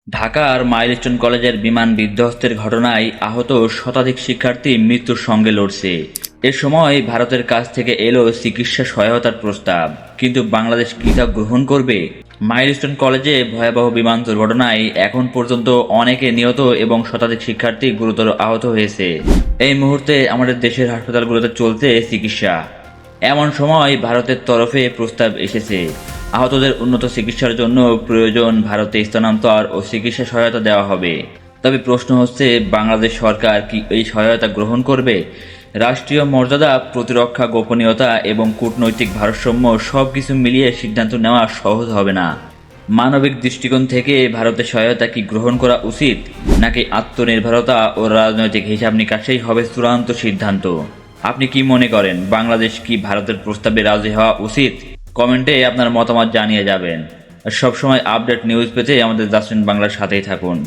ঢাকার মাইলস্টোন কলেজের বিমান বিধ্বস্তের ঘটনায় আহত শতাধিক শিক্ষার্থী মৃত্যুর সঙ্গে লড়ছে। এ সময় ভারতের কাছ থেকে এলো চিকিৎসা সহায়তার প্রস্তাব, কিন্তু বাংলাদেশ কি তা গ্রহণ করবে? মাইলস্টোন কলেজে ভয়াবহ বিমান দুর্ঘটনায় এখন পর্যন্ত অনেকে নিহত এবং শতাধিক শিক্ষার্থী গুরুতর আহত হয়েছে। এই মুহূর্তে আমাদের দেশের হাসপাতালগুলোতে চলছে চিকিৎসা। এমন সময় ভারতের তরফে প্রস্তাব এসেছে, আহতদের উন্নত চিকিৎসার জন্য প্রয়োজন ভারতে স্থানান্তর ও চিকিৎসা সহায়তা দেওয়া হবে। তবে প্রশ্ন হচ্ছে, বাংলাদেশ সরকার কি এই সহায়তা গ্রহণ করবে? রাষ্ট্রীয় মর্যাদা, প্রতিরক্ষা, গোপনীয়তা এবং কূটনৈতিক ভারসাম্য সবকিছু মিলিয়ে সিদ্ধান্ত নেওয়া সহজ হবে না। মানবিক দৃষ্টিকোণ থেকে ভারতের সহায়তা কি গ্রহণ করা উচিত, নাকি আত্মনির্ভরতা ও রাজনৈতিক হিসাব নিকাশেই হবে চূড়ান্ত সিদ্ধান্ত? আপনি কি মনে করেন, বাংলাদেশ কি ভারতের প্রস্তাবে রাজি হওয়া উচিত? কমেন্টে আপনার মতামত জানিয়ে যাবেন। আর সবসময় আপডেট নিউজ পেতে আমাদের জাসমিন বাংলার সাথেই থাকুন।